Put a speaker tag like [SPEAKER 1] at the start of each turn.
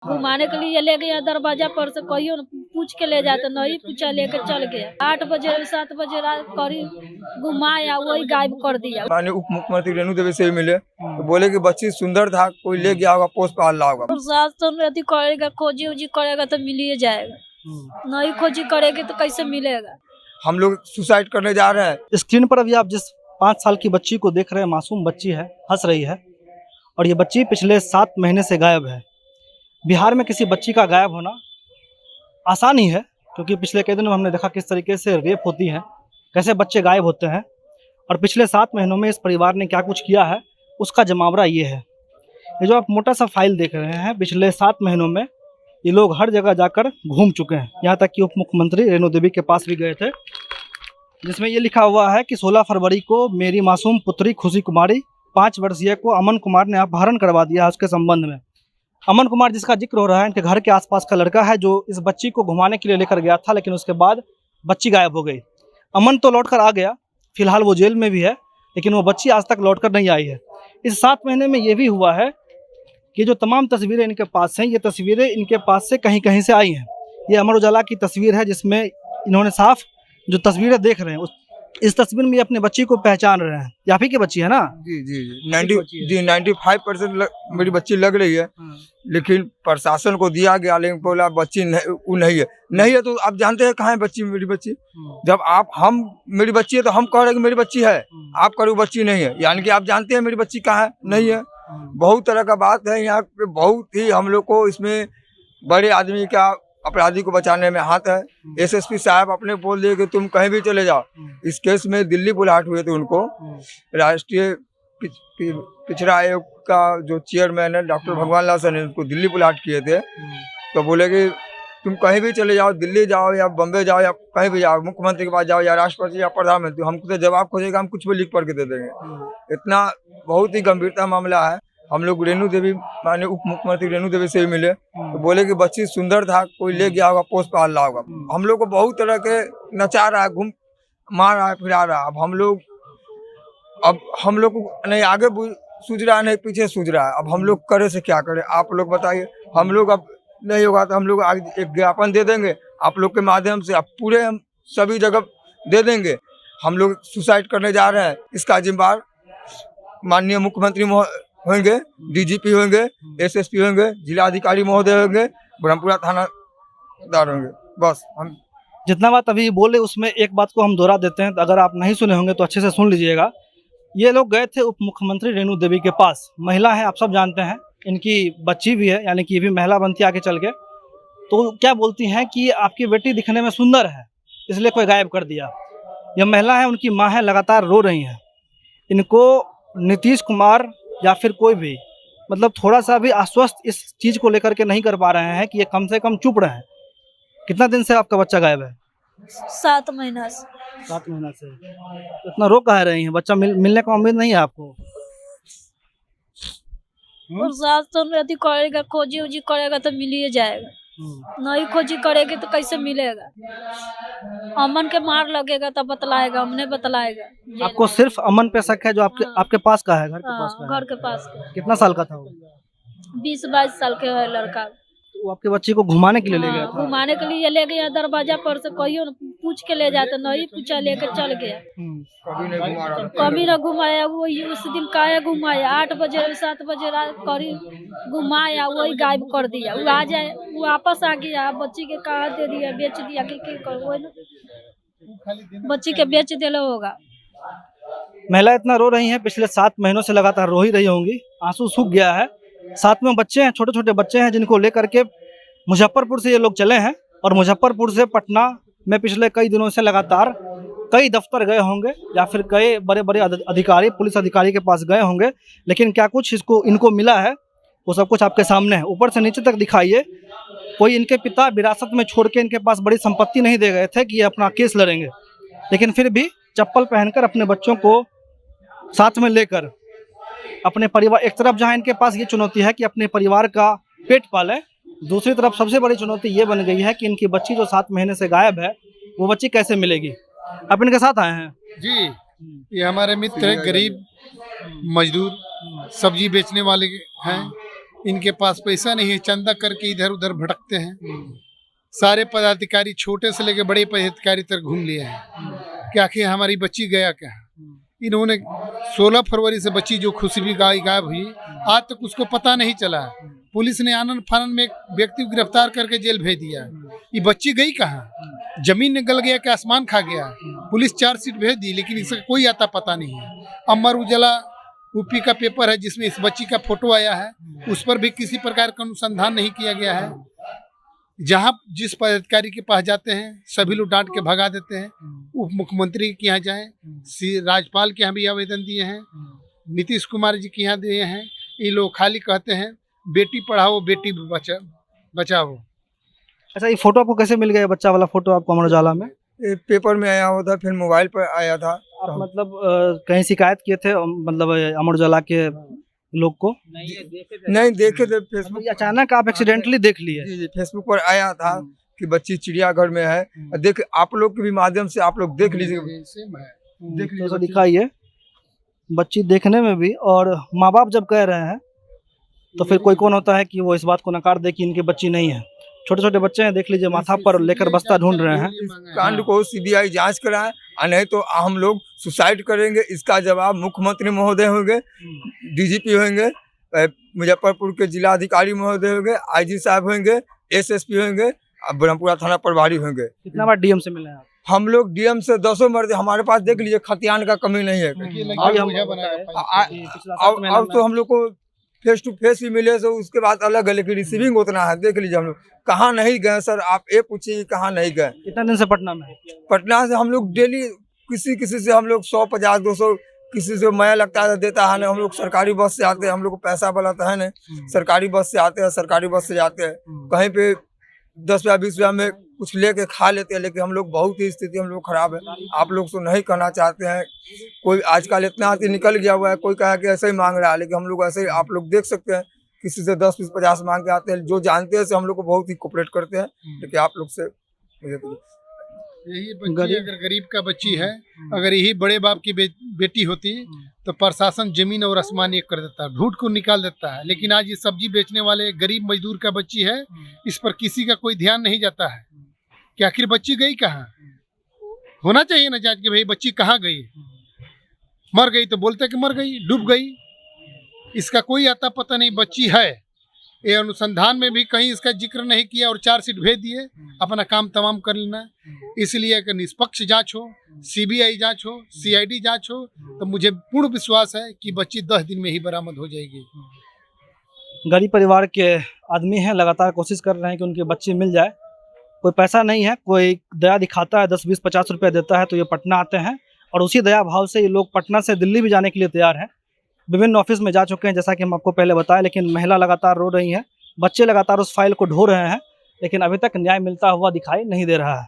[SPEAKER 1] घुमाने के लिए ले गया दरवाजा पर से कहियो न पूछ के ले जाते, नहीं पूछा लेके चल गया। 8 बजे 7 बजे रात करीब घुमाया, वही गायब कर दिया।
[SPEAKER 2] माननीय उप मुख्यमंत्री रेणु देवी से भी मिले तो बोले कि बच्ची सुंदर था, कोई ले गया होगा, पोस्ट पाल रहा होगा।
[SPEAKER 1] प्रशासन यदि करेगा, खोजी उजी करेगा तो मिल ही जाएगा, नहीं खोजी करेगी तो कैसे मिलेगा।
[SPEAKER 2] हम लोग सुसाइड करने जा रहे हैं।
[SPEAKER 3] स्क्रीन पर अभी आप जिस 5 साल की बच्ची को देख रहे हैं, मासूम बच्ची है, हंस रही है, और ये बच्ची पिछले 7 महीने से गायब है। बिहार में किसी बच्ची का गायब होना आसान ही है, क्योंकि पिछले कई दिनों में हमने देखा किस तरीके से रेप होती है, कैसे बच्चे गायब होते हैं, और पिछले 7 महीनों में इस परिवार ने क्या कुछ किया है उसका जमावड़ा ये है। ये जो आप मोटा सा फाइल देख रहे हैं, पिछले 7 महीनों में ये लोग हर जगह जाकर घूम चुके हैं। यहाँ तक कि उप मुख्यमंत्री रेणु देवी के पास भी गए थे, जिसमें ये लिखा हुआ है कि 16 फरवरी को मेरी मासूम पुत्री खुशी कुमारी 5 वर्षीय को अमन कुमार ने अपहरण करवा दिया है। उसके संबंध में अमन कुमार, जिसका जिक्र हो रहा है, इनके घर के आसपास का लड़का है जो इस बच्ची को घुमाने के लिए लेकर गया था, लेकिन उसके बाद बच्ची गायब हो गई। अमन तो लौटकर आ गया, फिलहाल वो जेल में भी है, लेकिन वो बच्ची आज तक लौटकर नहीं आई है। इस 7 महीने में ये भी हुआ है कि जो तमाम तस्वीरें इनके पास हैं, ये तस्वीरें इनके पास से कहीं कहीं से आई हैं। ये अमर उजाला की तस्वीर है, जिसमें इन्होंने साफ जो तस्वीरें देख रहे हैं, इस तस्वीर में ये अपने बच्ची को पहचान रहे हैं। ये आप ही की बच्ची है ना?
[SPEAKER 2] जी जी जी 95% मेरी बच्ची लग रही है, लेकिन प्रशासन को दिया गया, लेकिन बोला बच्ची वो नहीं है। नहीं है तो आप जानते हैं कहाँ है बच्ची, मेरी बच्ची। जब हम मेरी बच्ची है तो हम कह रहे हैं कि मेरी बच्ची है, आप कह रहे हो बच्ची नहीं है, यानी कि आप जानते हैं मेरी बच्ची कहाँ है, नहीं है। बहुत तरह का बात है यहाँ पे, बहुत ही हम लोग को इसमें बड़े आदमी का अपराधी को बचाने में हाथ है। एसएसपी साहब अपने बोल दिए कि तुम कहीं भी चले जाओ। इस केस में दिल्ली बुलाहट हुए थे उनको, राष्ट्रीय पिछड़ा आयोग का जो चेयरमैन है डॉक्टर भगवान लाल सर ने उनको दिल्ली बुलाहट किए थे, तो बोले कि तुम कहीं भी चले जाओ, दिल्ली जाओ या बम्बे जाओ या कहीं भी जाओ, मुख्यमंत्री के पास जाओ या राष्ट्रपति या प्रधानमंत्री, हमको तो जवाब खोजेगा, हम कुछ भी लिख पढ़ के दे देंगे। इतना बहुत ही गंभीरता मामला है। हम लोग रेणु देवी, माननीय उप मुख्यमंत्री रेणु देवी से भी मिले तो बोले कि बच्ची सुंदर था, कोई ले गया होगा, पोस्ट पाल रहा होगा। हम लोग को बहुत तरह के नचा रहा है, घूम मार रहा है, फिरा रहा है। अब हम लोग को नहीं आगे सूझ रहा है, नहीं पीछे सूझ रहा है। अब हम लोग करे से क्या करें, आप लोग बताइए। हम लोग अब नहीं होगा तो हम लोग आगे एक ज्ञापन दे देंगे आप लोग के माध्यम से, अब पूरे हम सभी जगह दे देंगे। हम लोग सुसाइड करने जा रहे हैं, इसका जिम्मेदार माननीय मुख्यमंत्री होंगे, डीजीपी होंगे, एसएसपी होंगे, जिलाधिकारी महोदय होंगे, ब्रह्मपुरा थानादार होंगे। बस हम
[SPEAKER 3] जितना बात अभी बोले उसमें एक बात को हम दोहरा देते हैं, तो अगर आप नहीं सुने होंगे तो अच्छे से सुन लीजिएगा। ये लोग गए थे उप मुख्यमंत्री रेणु देवी के पास, महिला है, आप सब जानते हैं, इनकी बच्ची भी है, यानी कि ये भी महिला बनती आगे चल के। तो क्या बोलती हैं कि आपकी बेटी दिखने में सुंदर है, इसलिए कोई गायब कर दिया। यह महिला है, उनकी माँ है, लगातार रो रही हैं। इनको नीतीश कुमार या फिर कोई भी मतलब थोड़ा सा भी आश्वस्त इस चीज़ को लेकर के नहीं कर पा रहे हैं कि ये कम से कम चुप रहे हैं। कितना दिन से आपका बच्चा गायब है?
[SPEAKER 1] 7 महीना से।
[SPEAKER 3] 7 महीना से। तो इतना रो कह रही हैं? बच्चा मिलने का उम्मीद नहीं है आपको?
[SPEAKER 1] प्रशासन यदि करेगा, खोजी उजी करेगा तो मिल ही जाएगा, नहीं खोजी करेगी तो कैसे मिलेगा। अमन के मार लगेगा तब बतलाएगा, हमने बतलाएगा।
[SPEAKER 3] आपको सिर्फ अमन पे शक है, जो आपके पास का है, घर के पास का है?
[SPEAKER 1] घर के पास का।
[SPEAKER 3] कितना साल का था वो?
[SPEAKER 1] 20-22 साल के है लड़का।
[SPEAKER 3] तो वो आपके बच्ची को घुमाने के लिए ले गया था?
[SPEAKER 1] घुमाने के लिए ले गया दरवाजा पर से कहियो न पूछ के ले जाते, नहीं पूछा लेके चल गया। कभी न घुमाया, वही उस दिन काहे घुमाया। 8 बजे 7 बजे रात करीब घुमाया, वही गायब कर दिया। वो आ जाए, वो वापस आ गया, बच्ची के कहा दे दिया, बेच दिया कि वो ना बच्ची के बेच दिया होगा।
[SPEAKER 3] महिला इतना रो रही हैं, पिछले 7 महीनों से लगातार रो ही रही होंगी, आंसू सूख गया है। साथ में बच्चे हैं, छोटे छोटे बच्चे हैं, जिनको लेकर के मुजफ्फरपुर से ये लोग चले हैं, और मुजफ्फरपुर से पटना में पिछले कई दिनों से लगातार कई दफ्तर गए होंगे, या फिर कई बड़े बड़े अधिकारी, पुलिस अधिकारी के पास गए होंगे, लेकिन क्या कुछ इनको मिला है वो सब कुछ आपके सामने है। ऊपर से नीचे तक दिखाइए। कोई इनके पिता विरासत में छोड़ के इनके पास बड़ी संपत्ति नहीं दे गए थे कि ये अपना केस लड़ेंगे, लेकिन फिर भी चप्पल पहनकर अपने बच्चों को साथ में लेकर अपने परिवार, एक तरफ जहां इनके पास ये चुनौती है कि अपने परिवार का पेट पालें, दूसरी तरफ सबसे बड़ी चुनौती ये बन गई है कि इनकी बच्ची जो 7 महीने से गायब है, वो बच्ची कैसे मिलेगी। आप इनके साथ आए हैं?
[SPEAKER 4] जी, ये हमारे मित्र गरीब मजदूर सब्जी बेचने वाले हैं, इनके पास पैसा नहीं है, चंदा करके इधर उधर भटकते हैं। सारे पदाधिकारी छोटे से लेकर बड़े पदाधिकारी तक घूम लिए हैं कि आखिर हमारी बच्ची गया क्या। इन्होंने 16 फरवरी से बच्ची जो खुशबू गायब हुई, आज तक उसको पता नहीं चला। पुलिस ने आनंद फानन में एक व्यक्ति को गिरफ्तार करके जेल भेज दिया। ये बच्ची गई कहाँ? जमीन ने गल गया कि आसमान खा गया? पुलिस चार्जशीट भेज दी, लेकिन इसका कोई आता पता नहीं है। अमर उजाला यूपी का पेपर है जिसमें इस बच्ची का फोटो आया है, उस पर भी किसी प्रकार का अनुसंधान नहीं किया गया है। जहाँ जिस पदाधिकारी के पास जाते हैं सभी लोग डांट के भगा देते हैं। उप मुख्यमंत्री के यहाँ जाएं, राज्यपाल के यहाँ भी आवेदन दिए हैं, नीतीश कुमार जी के यहाँ दिए हैं। ये लोग खाली कहते हैं बेटी पढ़ाओ बेटी बचाओ।
[SPEAKER 3] अच्छा, ये फोटो आपको कैसे मिल गया? बच्चा वाला फोटो आपको अमर उजाला में?
[SPEAKER 2] ये पेपर में आया हुआ था, फिर मोबाइल पर आया था।
[SPEAKER 3] आप मतलब कहीं शिकायत किए थे मतलब अमर उजाला के लोग को?
[SPEAKER 2] नहीं देखे थे फेसबुक,
[SPEAKER 3] अचानक आप एक्सीडेंटली देख लिए?
[SPEAKER 2] जी फेसबुक पर आया था कि बच्ची चिड़ियाघर में है। देख आप लोग के भी माध्यम से आप लोग देख लीजिए, देख लीजिए।
[SPEAKER 3] दिखाइए बच्ची देखने में भी, और माँ बाप जब कह रहे हैं तो फिर कोई कौन होता है कि वो इस बात को नकार दे कि इनकी बच्ची नहीं है। छोटे छोटे बच्चे हैं, देख लीजिए, माथा पर लेकर बस्ता ढूंढ रहे हैं।
[SPEAKER 2] कांड को सीबीआई जांच कराए, और नहीं तो हम लोग सुसाइड करेंगे। इसका जवाब मुख्यमंत्री महोदय होंगे, डीजीपी होंगे, मुजफ्फरपुर के जिलाधिकारी महोदय होंगे, आईजी साहब होंगे, एसएसपी होंगे, और ब्रह्मपुरा थाना प्रभारी होंगे।
[SPEAKER 3] कितना बार डीएम से मिले हैं आप?
[SPEAKER 2] हम लोग डीएम से 200 मर्द, हमारे पास देख लीजिए खतियान का कमी नहीं है। और तो हम लोग को फेस टू फेस भी मिले तो उसके बाद अलग है, लेकिन रिसीविंग उतना है। देख लीजिए हम लोग कहाँ नहीं गए सर, आप ये पूछिए कहाँ नहीं गए।
[SPEAKER 3] कितना दिन से पटना में?
[SPEAKER 2] पटना से हम लोग डेली किसी से हम लोग 100-50-200 किसी से माया लगता है देता है ना। हम लोग सरकारी बस से आते हैं, हम लोग को पैसा वाला तो है नहीं, सरकारी बस से आते हैं, सरकारी बस से जाते हैं। कहीं पे 10 या 20 रुपया में कुछ लेके खा लेते हैं, लेकिन हम लोग बहुत ही स्थिति हम लोग खराब है। आप लोग तो नहीं कहना चाहते हैं। कोई आजकल इतना आदमी निकल गया हुआ है, कोई कहा कि ऐसे ही मांग रहा है, लेकिन हम लोग ऐसे ही आप लोग देख सकते हैं किसी से 10, 20, 50 मांग के आते हैं। जो जानते हैं से हम लोग को बहुत ही कोऑपरेट करते हैं, लेकिन आप लोग से
[SPEAKER 4] यही बच्ची अगर गरीब का बच्ची है, अगर यही बड़े बाप की बेटी होती तो प्रशासन जमीन और आसमान एक कर देता, ढूंढ को निकाल देता है। लेकिन आज ये सब्जी बेचने वाले गरीब मजदूर का बच्ची है, इस पर किसी का कोई ध्यान नहीं जाता है कि आखिर बच्ची गई कहाँ। होना चाहिए ना जांच कि भाई बच्ची कहाँ गई। मर गई तो बोलते कि मर गई, डूब गई, इसका कोई आता पता नहीं। बच्ची है, ये अनुसंधान में भी कहीं इसका जिक्र नहीं किया और चार्जशीट भेज दिए, अपना काम तमाम कर लेना। इसलिए अगर निष्पक्ष जांच हो, सीबीआई जांच हो, सीआईडी जांच हो, तो मुझे पूर्ण विश्वास है कि बच्ची 10 दिन में ही बरामद हो जाएगी।
[SPEAKER 3] गरीब परिवार के आदमी हैं, लगातार कोशिश कर रहे हैं कि उनके बच्चे मिल जाए। कोई पैसा नहीं है, कोई दया दिखाता है, 10, 20, 50 रुपया देता है तो ये पटना आते हैं, और उसी दया भाव से ये लोग पटना से दिल्ली भी जाने के लिए तैयार हैं। विभिन्न ऑफिस में जा चुके हैं, जैसा कि हम आपको पहले बताया, लेकिन महिला लगातार रो रही हैं, बच्चे लगातार उस फाइल को ढो रहे हैं, लेकिन अभी तक न्याय मिलता हुआ दिखाई नहीं दे रहा है।